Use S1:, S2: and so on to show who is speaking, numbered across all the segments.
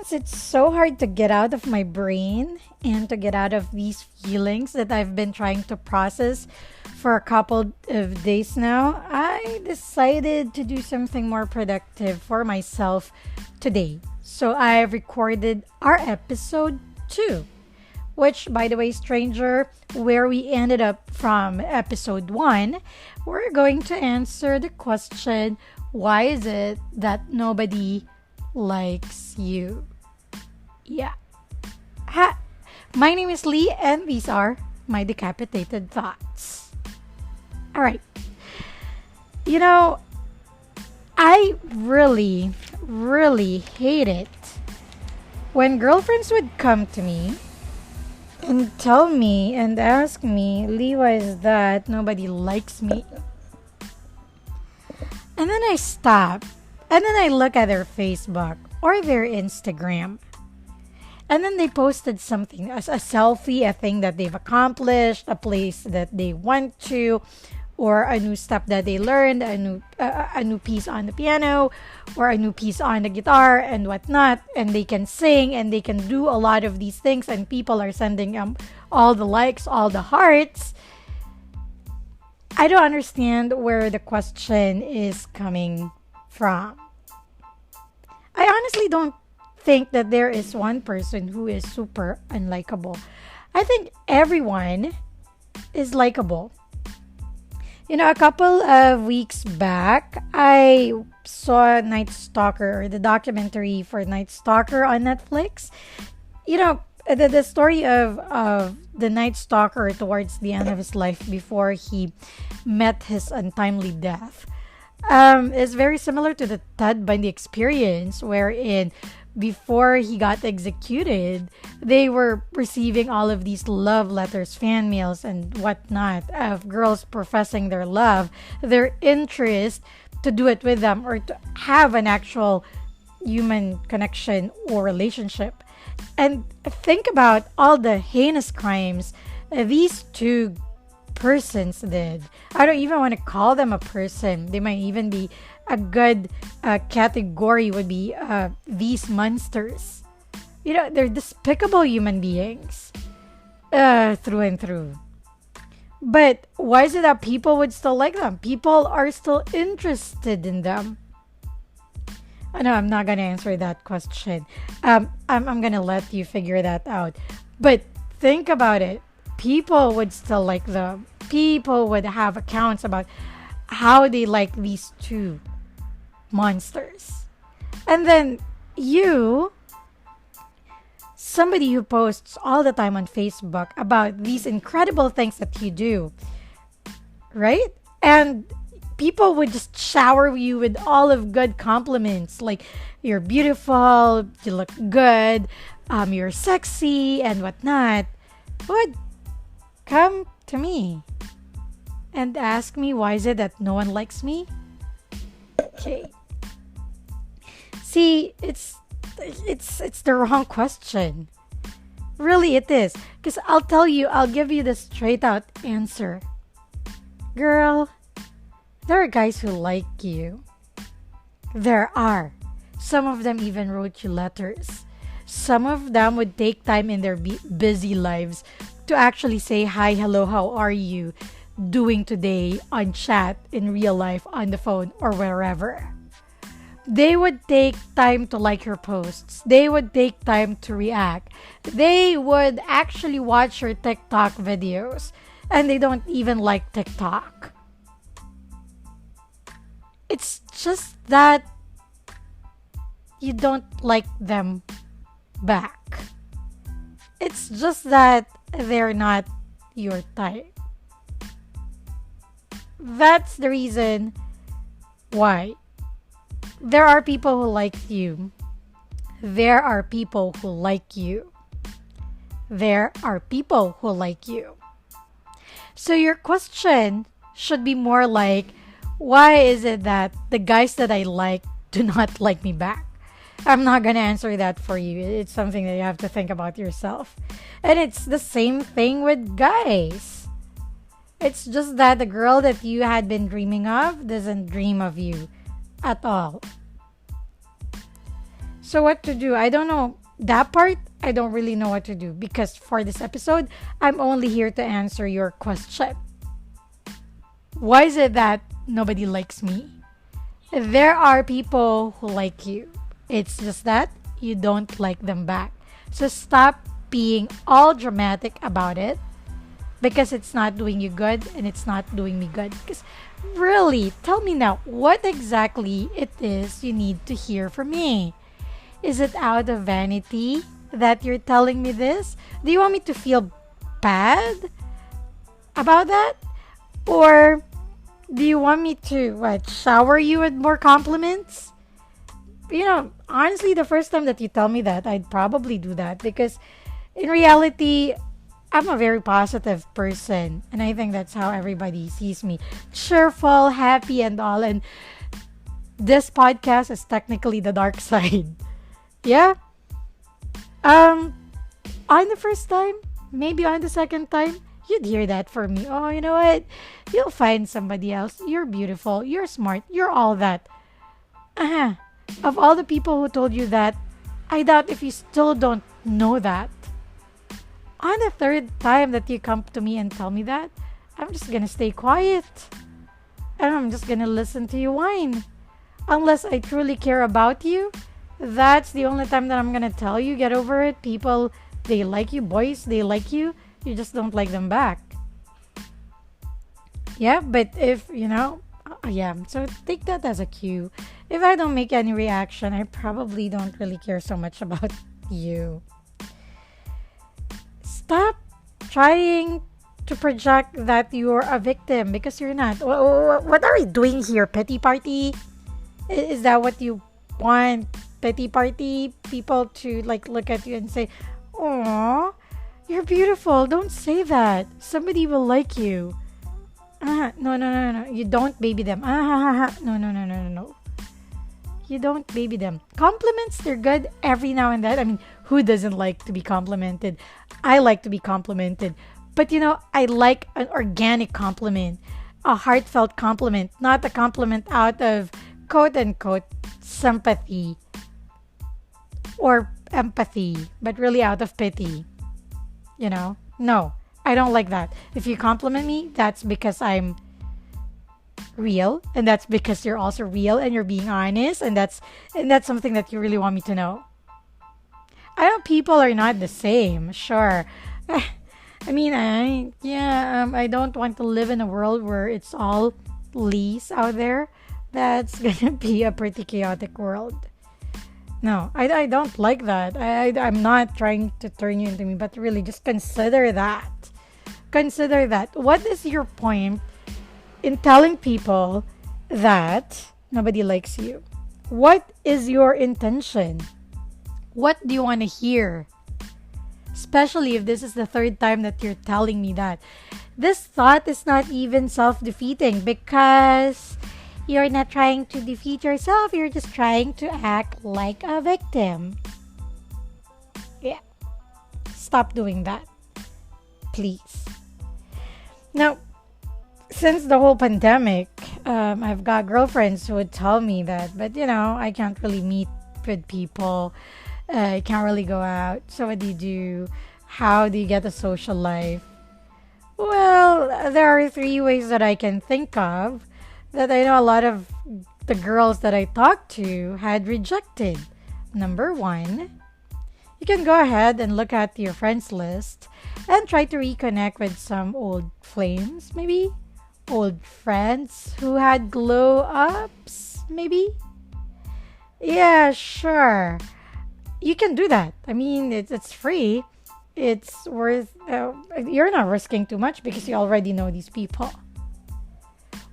S1: Sometimes it's so hard to get out of my brain and to get out of these feelings that I've been trying to process for a couple of days now. I decided to do something more productive for myself today. So I recorded our episode 2, which, by the way, stranger, where we ended up from episode 1, we're going to answer the question, why is it that nobody likes you? Yeah. Ha! My name is Lee, and these are my decapitated thoughts. All right. You know, I really, really hate it when girlfriends would come to me and tell me and ask me, Lee, why is that nobody likes me? And then I stop. And then I look at their Facebook or their Instagram. And then they posted something, a selfie, a thing that they've accomplished, a place that they went to, or a new step that they learned, a new piece on the piano, or a new piece on the guitar and whatnot. And they can sing and they can do a lot of these things. And people are sending them all the likes, all the hearts. I don't understand where the question is coming from. I honestly don't think that there is one person who is super unlikable. I think everyone is likable. You know, a couple of weeks back, I saw Night Stalker, or the documentary for Night Stalker on Netflix. You know, the story of the Night Stalker towards the end of his life before he met his untimely death is very similar to the Ted Bundy experience, wherein before he got executed, they were receiving all of these love letters, fan mails, and whatnot of girls professing their love, their interest to do it with them or to have an actual human connection or relationship. And think about all the heinous crimes these two persons did. I don't even want to call them a person. They might even be a good category would be these monsters. You know, they're despicable human beings through and through. But why is it that people would still like them? People are still interested in them. No, I'm not going to answer that question. I'm going to let you figure that out. But think about it. People would still like them. People would have accounts about how they like these two monsters. And then you, somebody who posts all the time on Facebook about these incredible things that you do, right? And people would just shower you with all of good compliments, like you're beautiful, you look good, you're sexy, and whatnot. Would come to me and ask me, why is it that no one likes me? Okay. See, it's the wrong question. Really, it is. Because I'll give you the straight out answer. Girl, there are guys who like you. There are. Some of them even wrote you letters. Some of them would take time in their busy lives to actually say, hi, hello, how are you doing today on chat, in real life, on the phone, or wherever. They would take time to like your posts. They would take time to react. They would actually watch your TikTok videos. And they don't even like TikTok. It's just that you don't like them back. It's just that they're not your type. That's the reason why. There are people who like you. There are people who like you. There are people who like you. So your question should be more like, why is it that the guys that I like do not like me back? I'm not going to answer that for you. It's something that you have to think about yourself. And it's the same thing with guys. It's just that the girl that you had been dreaming of doesn't dream of you at all. So what to do? I don't know. That part, I don't really know what to do because for this episode, I'm only here to answer your question. Why is it that nobody likes me? There are people who like you. It's just that you don't like them back. So stop being all dramatic about it because it's not doing you good and it's not doing me good. Because really, tell me now what exactly it is you need to hear from me. Is it out of vanity that you're telling me this? Do you want me to feel bad about that? Or do you want me to what, shower you with more compliments? Honestly, the first time that you tell me that, I'd probably do that because in reality, I'm a very positive person. And I think that's how everybody sees me cheerful, happy, and all. And this podcast is technically the dark side. Yeah. Um, on the first time, maybe on the second time, you'd hear that from me. Oh, you know what? You'll find somebody else. You're beautiful. You're smart. You're all that. Uh-huh. Of all the people who told you that, I doubt if you still don't know that. On the third time that you come to me and tell me that, I'm just gonna stay quiet. And I'm just gonna listen to you whine. Unless I truly care about you, that's the only time that I'm gonna tell you, get over it. People, they like you, boys, they like you. You just don't like them back. Yeah, but if, yeah, so take that as a cue. If I don't make any reaction, I probably don't really care so much about you. Stop trying to project that you're a victim because you're not. What are we doing here? Pity party? Is that what you want? Pity party? People to like look at you and say, "Aw, you're beautiful." Don't say that. Somebody will like you. No, no, no, no. You don't baby them. No, no, no, no, no, no. You don't baby them. Compliments, they're good every now and then. I mean, who doesn't like to be complimented? I like to be complimented. But I like an organic compliment, a heartfelt compliment, not a compliment out of quote unquote sympathy or empathy, but really out of pity. No, I don't like that. If you compliment me, that's because I'm real, and that's because you're also real and you're being honest, and that's something that you really want me to know. I know people are not the same, sure. I mean, I don't want to live in a world where it's all lease out there. That's gonna be a pretty chaotic world. No, I don't like that. I'm not trying to turn you into me, but really just consider that. Consider that. What is your point in telling people that nobody likes you? What is your intention? What do you want to hear? Especially if this is the third time that you're telling me that. This thought is not even self-defeating because you're not trying to defeat yourself. You're just trying to act like a victim. Yeah. Stop doing that. Please. Now, since the whole pandemic, I've got girlfriends who would tell me that, but I can't really meet with people. I can't really go out. So what do you do? How do you get a social life? Well, there are three ways that I can think of that I know a lot of the girls that I talked to had rejected. Number one, you can go ahead and look at your friends list and try to reconnect with some old flames, maybe old friends who had glow ups, maybe. Yeah, sure. You can do that. I mean, it's free. It's worth. You're not risking too much because you already know these people.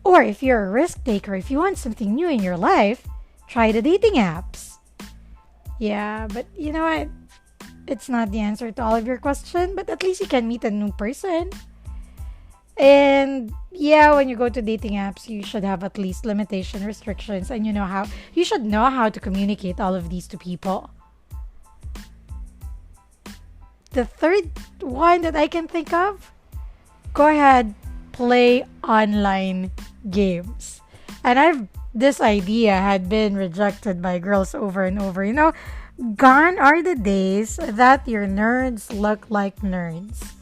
S1: Or if you're a risk taker, if you want something new in your life, try the dating apps. Yeah, but you know what? It's not the answer to all of your question, but at least you can meet a new person. And yeah, when you go to dating apps, you should have at least limitation restrictions, and you should know how to communicate all of these to people. The third one that I can think of, go ahead, play online games. And this idea had been rejected by girls over and over. Gone are the days that your nerds look like nerds.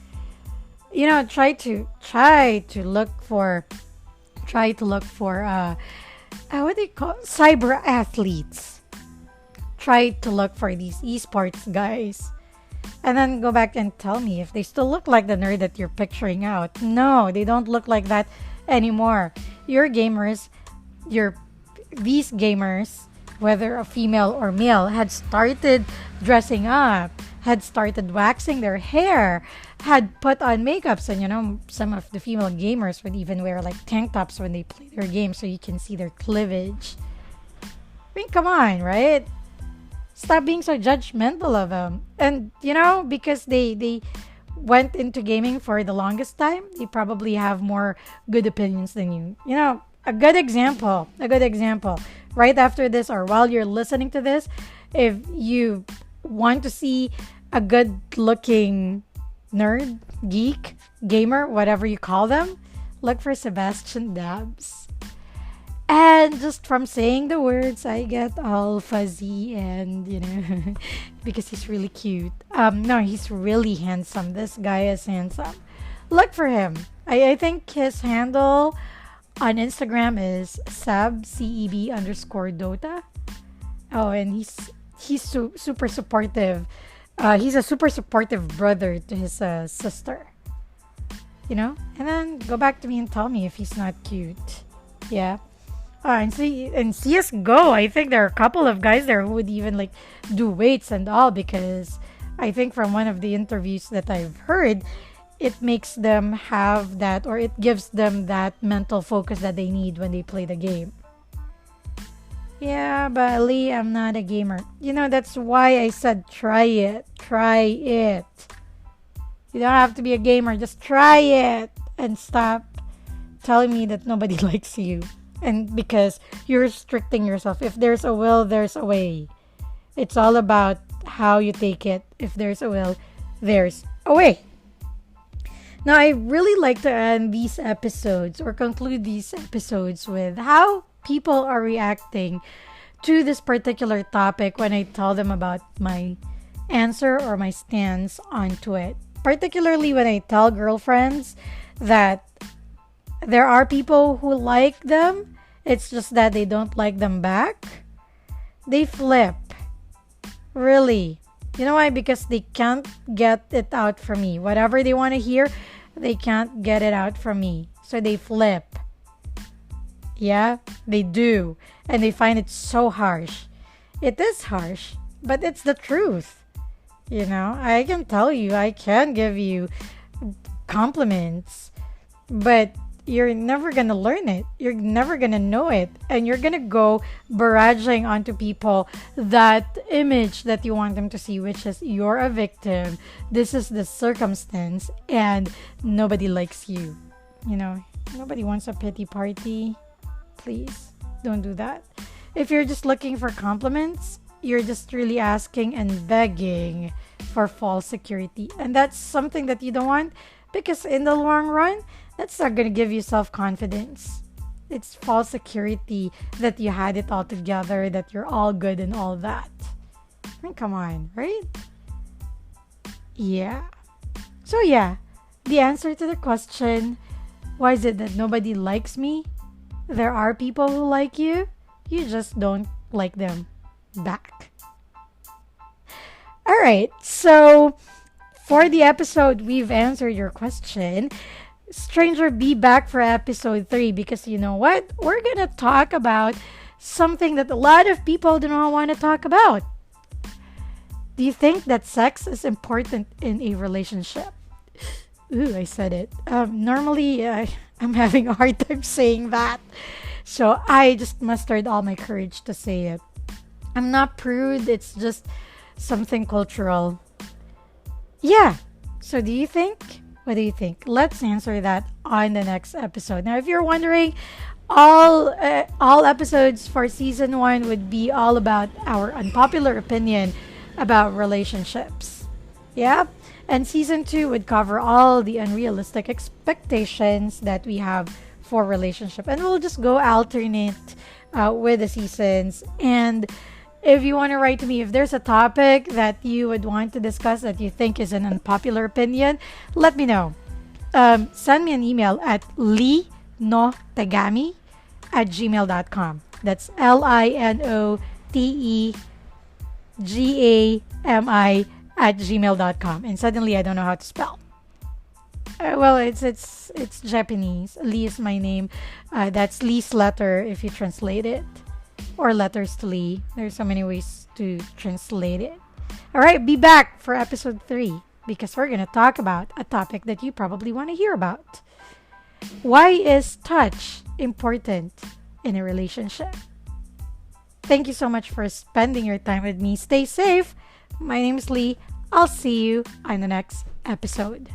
S1: Try to look for what do you call cyber athletes. Try to look for these esports guys. And then go back and tell me if they still look like the nerd that you're picturing out. No, they don't look like that anymore. Your gamers, your these gamers, whether a female or male, had started dressing up, had started waxing their hair, had put on makeups, and some of the female gamers would even wear like tank tops when they play their game so you can see their cleavage. I mean, come on, right? Stop being so judgmental of them. And because they went into gaming for the longest time, they probably have more good opinions than you. A good example. Right after this or while you're listening to this, if you want to see a good looking nerd, geek, gamer, whatever you call them, look for Sebastian Dabs. And just from saying the words, I get all fuzzy and, because he's really cute. No, he's really handsome. This guy is handsome. Look for him. I think his handle on Instagram is Ceb underscore Dota. Oh, and he's super supportive. He's a super supportive brother to his sister. And then go back to me and tell me if he's not cute. Yeah. And CS:GO, I think there are a couple of guys there who would even like do weights and all, because I think from one of the interviews that I've heard, it makes them have that, or it gives them that mental focus that they need when they play the game. Yeah, but Lee, I'm not a gamer. That's why I said try it. Try it. You don't have to be a gamer. Just try it and stop telling me that nobody likes you. And because you're restricting yourself. If there's a will, there's a way. It's all about how you take it. If there's a will, there's a way. Now, I really like to end these episodes or conclude these episodes with how people are reacting to this particular topic when I tell them about my answer or my stance onto it. Particularly when I tell girlfriends that there are people who like them, it's just that they don't like them back. They flip. Really. You know why? Because they can't get it out from me. Whatever they want to hear, they can't get it out from me. So they flip. Yeah, they do. And they find it so harsh. It is harsh, but it's the truth. I can tell you, I can give you compliments, but you're never going to learn it. You're never going to know it. And you're going to go barraging onto people that image that you want them to see, which is you're a victim. This is the circumstance and nobody likes you. Nobody wants a pity party. Please don't do that. If you're just looking for compliments, you're just really asking and begging for false security. And that's something that you don't want, because in the long run, that's not going to give you self-confidence. It's false security that you had it all together, that you're all good and all that. I mean, come on, right? Yeah. So yeah, the answer to the question, why is it that nobody likes me? There are people who like you. You just don't like them back. All right. So for the episode, we've answered your question. Stranger, be back for episode 3, because you know what? We're going to talk about something that a lot of people do not want to talk about. Do you think that sex is important in a relationship? Ooh, I said it. Normally, I'm having a hard time saying that. So I just mustered all my courage to say it. I'm not prude. It's just something cultural. Yeah. So do you think? What do you think? Let's answer that on the next episode. Now, if you're wondering, all episodes for season 1 would be all about our unpopular opinion about relationships. Yeah? And season 2 would cover all the unrealistic expectations that we have for relationship. And we'll just go alternate with the seasons. And If you want to write to me, if there's a topic that you would want to discuss that you think is an unpopular opinion, let me know. Send me an email at linotegami@gmail.com. That's LINOTEGAMI@gmail.com. And suddenly I don't know how to spell. Well, it's Japanese. Lee is my name. That's Lee's letter if you translate it, or letters to Lee. There's so many ways to translate it. All right, be back for episode 3 because we're gonna talk about a topic that you probably want to hear about. Why is touch important in a relationship? Thank you so much for spending your time with me. Stay safe. My name is Lee. I'll see you on the next episode.